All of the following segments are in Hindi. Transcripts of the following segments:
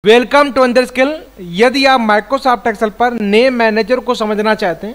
वेलकम टू अंदर स्किल। यदि आप माइक्रोसॉफ्ट एक्सेल पर नेम मैनेजर को समझना चाहते हैं,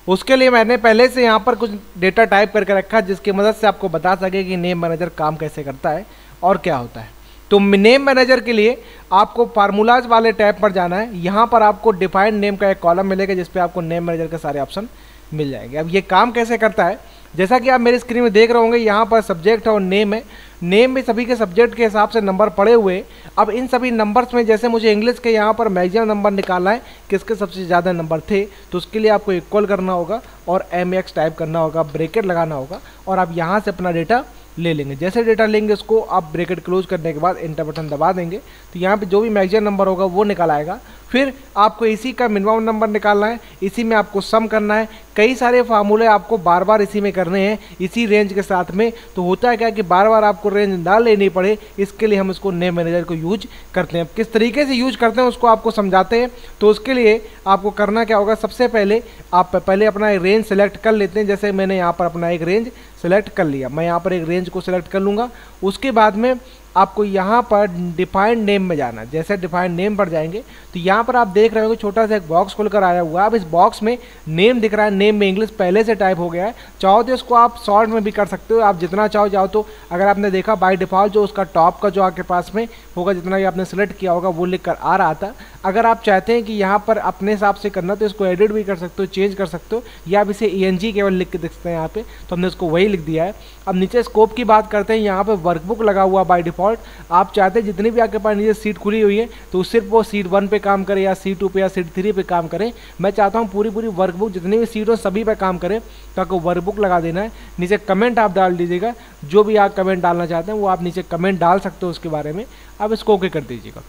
उसके लिए मैंने पहले से यहाँ पर कुछ डेटा टाइप करके रखा है जिसकी मदद से आपको बता सके कि नेम मैनेजर काम कैसे करता है और क्या होता है। तो नेम मैनेजर के लिए आपको फार्मूलाज वाले टैब पर जाना है। यहाँ पर आपको डिफाइंड नेम का एक कॉलम मिलेगा जिसपे आपको नेम मैनेजर के सारे ऑप्शन मिल जाएंगे। अब ये काम कैसे करता है, जैसा कि आप मेरी स्क्रीन में देख रहे होंगे, यहाँ पर सब्जेक्ट है और नेम है। नेम में सभी के सब्जेक्ट के हिसाब से नंबर पड़े हुए। अब इन सभी नंबर्स में जैसे मुझे इंग्लिश के यहाँ पर मैक्सिमम नंबर निकालना है, किसके सबसे ज़्यादा नंबर थे, तो उसके लिए आपको इक्वल करना होगा और MX टाइप करना होगा, ब्रैकेट लगाना होगा और आप यहाँ से अपना डेटा ले लेंगे। जैसे डेटा लेंगे उसको आप ब्रैकेट क्लोज करने के बाद एंटर बटन दबा देंगे तो यहाँ पे जो भी मैक्सिमम नंबर होगा वो निकल आएगा। फिर आपको इसी का मिनिमम नंबर निकालना है, इसी में आपको सम करना है। कई सारे फार्मूले आपको बार बार इसी में करने हैं, इसी रेंज के साथ में। तो होता है क्या कि बार बार आपको रेंज ना लेनी पड़े, इसके लिए हम इसको नेम मैनेजर को यूज करते हैं। अब किस तरीके से यूज करते हैं उसको आपको समझाते हैं। तो उसके लिए आपको करना क्या होगा, सबसे पहले आप पहले अपना एक रेंज सेलेक्ट कर लेते हैं। जैसे मैंने यहाँ पर अपना एक रेंज सेलेक्ट कर लिया, मैं यहाँ पर एक रेंज को सिलेक्ट कर लूँगा। उसके बाद में आपको यहाँ पर डिफाइंड नेम में जाना है। जैसे डिफाइंड नेम पर जाएंगे तो यहाँ पर आप देख रहे होंगे छोटा सा एक बॉक्स खुलकर आया हुआ है। अब इस बॉक्स में नेम दिख रहा है, नेम में इंग्लिश पहले से टाइप हो गया है। चाहो तो इसको आप शॉर्ट में भी कर सकते हो, आप जितना चाहो तो। अगर आपने देखा बाय डिफ़ॉल्ट जो उसका टॉप का जो आपके पास में होगा, जितना भी आपने सेलेक्ट किया होगा वो लिख कर आ रहा था। अगर आप चाहते हैं कि यहाँ पर अपने हिसाब से करना तो इसको एडिट भी कर सकते हो, चेंज कर सकते हो, या आप इसे ENG केवल लिख के देखते हैं यहाँ पे, तो हमने इसको वही लिख दिया है। अब नीचे स्कोप की बात करते हैं, यहाँ पे वर्कबुक लगा हुआ बाय डिफ़ॉल्ट। आप चाहते हैं जितनी भी आपके पास नीचे सीट खुली हुई है तो सिर्फ वो सीट 1 पे काम करे या सीट 2 पे या सीट 3 पे काम करें। मैं चाहता हूँ पूरी वर्कबुक जितनी भी सीट हो सभी पे काम करे, तो आपको वर्कबुक लगा देना है। नीचे कमेंट आप डाल दीजिएगा, जो भी आप कमेंट डालना चाहते हैं वो आप नीचे कमेंट डाल सकते हो उसके बारे में। अब इसको ओके कर दीजिएगा।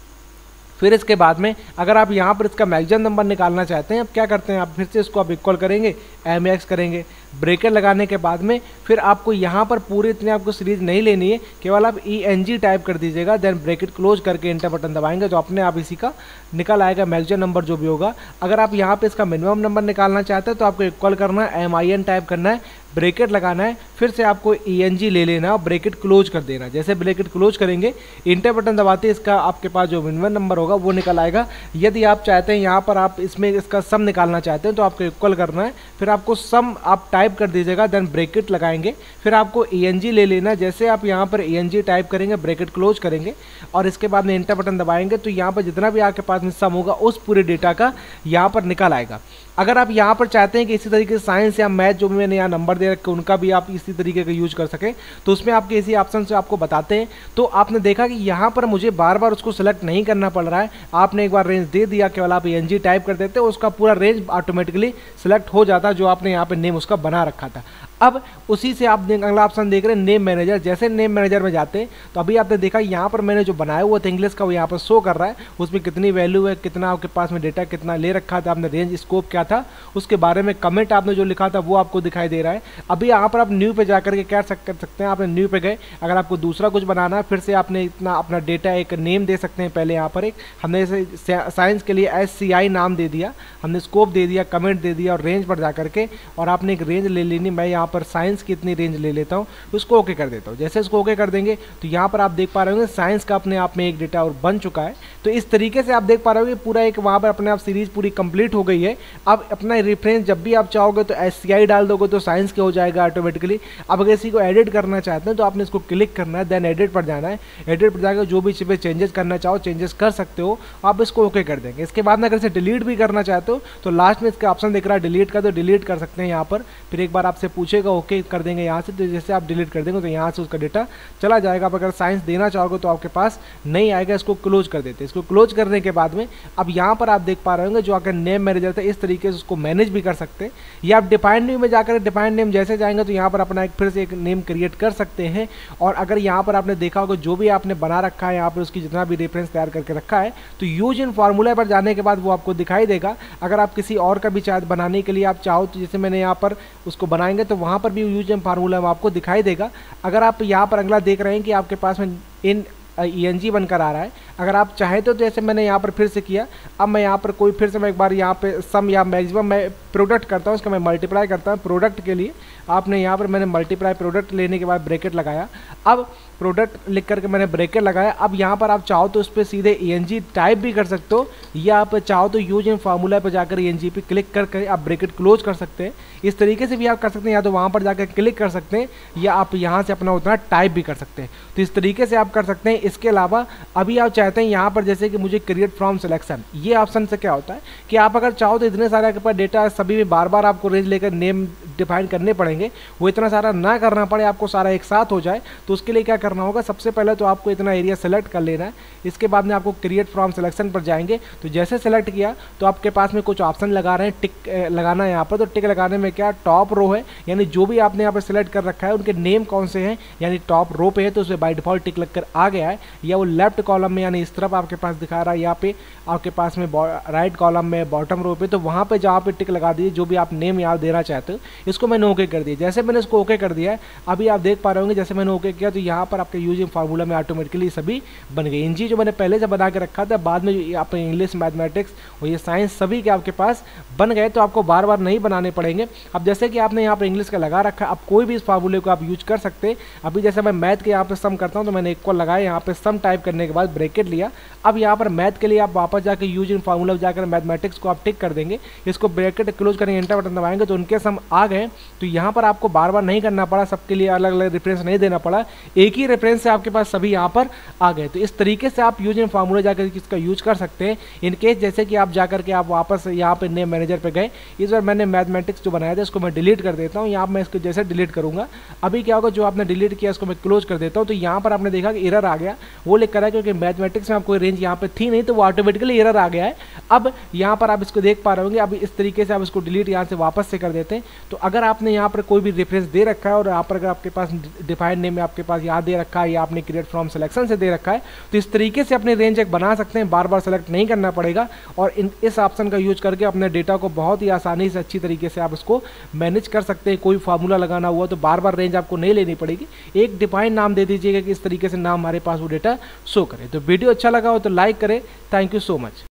फिर इसके बाद में अगर आप यहाँ पर इसका मैक्सिमम नंबर निकालना चाहते हैं, अब क्या करते हैं, आप फिर से इसको आप इक्वल करेंगे, MX करेंगे, ब्रैकेट लगाने के बाद में फिर आपको यहाँ पर पूरे इतने आपको सीरीज नहीं लेनी है, केवल आप ENG टाइप कर दीजिएगा। देन ब्रैकेट क्लोज करके एंटर बटन दबाएंगे तो अपने आप इसी का निकल आएगा मैक्सिमम नंबर जो भी होगा। अगर आप यहाँ पे इसका मिनिमम नंबर निकालना चाहते हैं तो आपको इक्वल करना है, MIN टाइप करना है, ब्रैकेट लगाना है, फिर से आपको ENG ले लेना और ब्रैकेट क्लोज कर देना। जैसे ब्रैकेट क्लोज करेंगे इंटर बटन दबाते इसका आपके पास जो मिनिमम नंबर होगा वो निकल आएगा। यदि आप चाहते हैं यहाँ पर आप इसमें इसका सम निकालना चाहते हैं तो आपको इक्वल करना है, फिर आपको सम आप टाइप कर दीजिएगा, देन ब्रैकेट लगाएंगे, फिर आपको ENG ले लेना। जैसे आप यहाँ पर ENG टाइप करेंगे, ब्रैकेट क्लोज करेंगे और इसके बाद में इंटर बटन दबाएंगे तो यहाँ पर जितना भी आपके पास में सम होगा उस पूरे डेटा का यहाँ पर निकल आएगा। अगर आप यहाँ पर चाहते हैं कि इसी तरीके से साइंस या मैथ जो भी मैंने यहाँ नंबर दे रखे उनका भी आप इसी तरीके का यूज कर सकें, तो उसमें आपके इसी ऑप्शन से आपको बताते हैं। तो आपने देखा कि यहाँ पर मुझे बार बार उसको सेलेक्ट नहीं करना पड़ रहा है। आपने एक बार रेंज दे दिया, केवल आप ENG टाइप कर देते हो, उसका पूरा रेंज ऑटोमेटिकली सेलेक्ट हो जाता है जो आपने यहाँ पे नेम उसका बना रखा था। अब उसी से आप अगला ऑप्शन देख रहे हैं नेम मैनेजर। जैसे नेम मैनेजर में जाते हैं तो अभी आपने देखा यहाँ पर मैंने जो बनाया हुआ था इंग्लिश का वो यहाँ पर शो कर रहा है, उसमें कितनी वैल्यू है, कितना आपके पास में डेटा कितना ले रखा था, आपने रेंज स्कोप क्या था उसके बारे में कमेंट आपने जो लिखा था वो आपको दिखाई दे रहा है। अभी यहाँ पर आप न्यू पे जाकर के क्या कर सकते हैं, आपने न्यू पे गए, अगर आपको दूसरा कुछ बनाना है फिर से आपने इतना अपना डेटा एक नेम दे सकते हैं। पहले यहाँ पर एक हमने साइंस के लिए SCI नाम दे दिया, हमने स्कोप दे दिया, कमेंट दे दिया और रेंज पर जाकर के और आपने एक रेंज ले लेनी। मैं यहाँ पर साइंस की इतनी रेंज ले लेता हूँ, उसको ओके कर देता हूँ। जैसे इसको ओके कर देंगे तो यहाँ पर आप देख पा रहे होंगे साइंस का अपने आप में एक डेटा और बन चुका है। तो इस तरीके से आप देख पा रहे होंगे पूरा एक वहाँ पर अपने आप सीरीज पूरी कंप्लीट हो गई है। अब अपना रेफरेंस जब भी आप चाहोगे तो SCI डाल दोगे तो साइंस के हो जाएगा ऑटोमेटिकली। अब अगर इसी को एडिट करना चाहते हैं तो आपने इसको क्लिक करना है, देन एडिट पर जाना है। एडिट पर जाकर जो भी चीज़ें चेंजेस करना चाहो चेंजेस कर सकते हो, आप इसको ओके कर देंगे। इसके बाद में अगर इसे डिलीट भी करना चाहते हो तो लास्ट में इसका ऑप्शन दिख रहा है डिलीट का, तो डिलीट कर सकते हैं यहाँ पर। फिर एक बार आपसे पूछेगा ओके कर देंगे यहाँ से, तो जैसे आप डिलीट कर देंगे तो यहाँ से उसका डेटा चला जाएगा। आप अगर साइंस देना चाहोगे तो आपके पास नहीं आएगा, इसको क्लोज कर देते हैं। इसको क्लोज करने के बाद में अब यहाँ पर आप देख पा रहे होंगे जो अगर नेम मैनेजर था इस तरीके से उसको मैनेज भी कर सकते हैं। या आप डिफाइंड नेम में जाकर डिफाइंड नेम जैसे जाएंगे तो यहाँ पर अपना एक फिर से एक नेम क्रिएट कर सकते हैं। और अगर यहाँ पर आपने देखा होगा जो भी आपने बना रखा है यहाँ पर उसकी जितना भी रेफरेंस तैयार करके रखा है तो यूज इन फार्मूला पर जाने के बाद वो आपको दिखाई देगा। अगर आप किसी और का भी शायद बनाने के लिए आप चाहो तो जैसे मैंने यहाँ पर उसको बनाएंगे तो वहाँ पर भी यूज इन फार्मूला में आपको दिखाई देगा। अगर आप यहाँ पर अगला देख रहे हैं कि आपके पास में इन ENG बनकर आ रहा है, अगर आप चाहे तो जैसे मैंने यहाँ पर फिर से किया, अब मैं यहाँ पर कोई फिर से मैं एक बार यहाँ पे सम या मैक्सिमम मैं प्रोडक्ट करता हूँ, इसका मैं मल्टीप्लाई करता हूँ प्रोडक्ट के लिए। आपने यहाँ पर मैंने मल्टीप्लाई प्रोडक्ट लेने के बाद ब्रैकेट लगाया। अब प्रोडक्ट लिख करके मैंने ब्रैकेट लगाया। अब यहाँ पर आप चाहो तो उस पर सीधे ENG टाइप भी कर सकते हो, या आप चाहो तो यूज इन फार्मूला पर जाकर ENG पे क्लिक करके आप ब्रैकेट क्लोज कर सकते हैं। इस तरीके से भी आप कर सकते हैं, या तो वहाँ पर जाकर क्लिक कर सकते हैं, या आप यहाँ से अपना उतना टाइप भी कर सकते हैं। तो इस तरीके से आप कर सकते हैं। इसके अलावा अभी आप चाहते हैं यहाँ पर जैसे कि मुझे क्रिएट फ्रॉम सिलेक्शन, ये ऑप्शन से क्या होता है कि आप अगर चाहो तो इतने सारे आपके पास डेटा सभी में बार बार आपको रेंज लेकर नेम डिफाइन करने पड़ेंगे, वो इतना सारा ना करना पड़े, आपको सारा एक साथ हो जाए। तो उसके लिए क्या करना होगा, सबसे पहले तो आपको इतना एरिया सेलेक्ट कर लेना है। इसके बाद में आपको क्रिएट फ्रॉम सिलेक्शन पर जाएंगे, तो जैसे सेलेक्ट किया तो आपके पास में कुछ ऑप्शन लगा रहे हैं, टिक लगाना है यहाँ पर। तो टिक लगाने में क्या, टॉप रो है, यानी जो भी आपने यहाँ पर सेलेक्ट कर रखा है उनके नेम कौन से हैं, यानी टॉप रो पे है तो उसमें बाय डिफॉल्ट टिक लगकर आ गया है। या वो लेफ्ट कॉलम में यानी इस तरफ आपके पास दिखा रहा है, यहाँ पे आपके पास में राइट कॉलम में बॉटम रो पे, तो वहाँ पे जहाँ पे टिक लगा दीजिए जो भी आप नेम यहाँ देना चाहते हो। इसको मैंने ओके कर दिया। जैसे मैंने इसको ओके कर दिया है, अभी आप देख पा रहे होंगे जैसे मैंने ओके किया तो यहाँ पर आपके यूजिंग फार्मूला में ऑटोमेटिकली सभी बन गए। ENG जो मैंने पहले से बना के रखा था, बाद में आप इंग्लिश, मैथमेटिक्स और ये साइंस सभी के आपके पास बन गए, तो आपको बार बार नहीं बनाने पड़ेंगे। अब जैसे कि आपने यहाँ पर इंग्लिश का लगा रखा है, अब कोई भी इस फार्मूले को आप यूज कर सकते हैं। अभी जैसे मैं मैथ के यहाँ पे सम करता हूँ तो मैंने इक्वल लगाया, यहाँ पे सम टाइप करने के बाद ब्रैकेट लिया। अब यहाँ पर मैथ के लिए आप वापस जाकर यूज इन फार्मूला जाकर मैथमेटिक्स को आप टिक कर देंगे, इसको ब्रैकेट क्लोज करेंगे, एंटर बटन दबाएंगे तो उनके सम आ गए। तो यहाँ पर आपको बार बार नहीं करना पड़ा, सबके लिए अलग अलग रेफरेंस नहीं देना पड़ा, एक ही रेफरेंस से आपके पास सभी यहाँ पर आ गए। तो इस तरीके से आप यूज इन फार्मूला जाकर इसका यूज कर सकते हैं। इनकेस जैसे कि आप जाकर के आप वापस यहाँ पे नेम मैनेजर पे गए, इस बार मैंने मैथमेटिक्स जो बनाया था इसको मैं डिलीट कर देता हूँ। यहाँ मैं इसको जैसे डिलीट करूँगा, अभी क्या होगा, जो आपने डिलीट किया इसको मैं क्लोज कर देता हूँ। तो यहाँ पर आपने देखा कि एरर आ गया, वो लिख कर है क्योंकि मैथमेटिक्स में आपको रेंज यहाँ पे थी नहीं, तो वो ऑटोमेटिकली एरर आ गया है। अब यहाँ पर आप इसको देख पा रहे होंगे। अब इस तरीके से आप इसको डिलीट यहाँ से वापस से कर देते हैं। तो अगर आपने यहाँ पर कोई भी रेफरेंस दे रखा है और यहाँ पर अगर आपके पास डिफाइंड नेम में आपके पास यहाँ दे रखा है या आपने क्रिएट फ्रॉम सिलेक्शन से दे रखा है, तो इस तरीके से अपने रेंज एक बना सकते हैं, बार बार सेलेक्ट नहीं करना पड़ेगा। और इस ऑप्शन का यूज करके अपने डेटा को बहुत ही आसानी से अच्छी तरीके से आप इसको मैनेज कर सकते हैं। कोई फार्मूला लगाना हुआ तो बार बार रेंज आपको नहीं लेनी पड़ेगी, एक डिफाइंड नाम दे दीजिएगा कि इस तरीके से नाम हमारे पास वो डेटा शो करे। तो वीडियो अच्छा लगा हो तो लाइक करें। Thank you so much.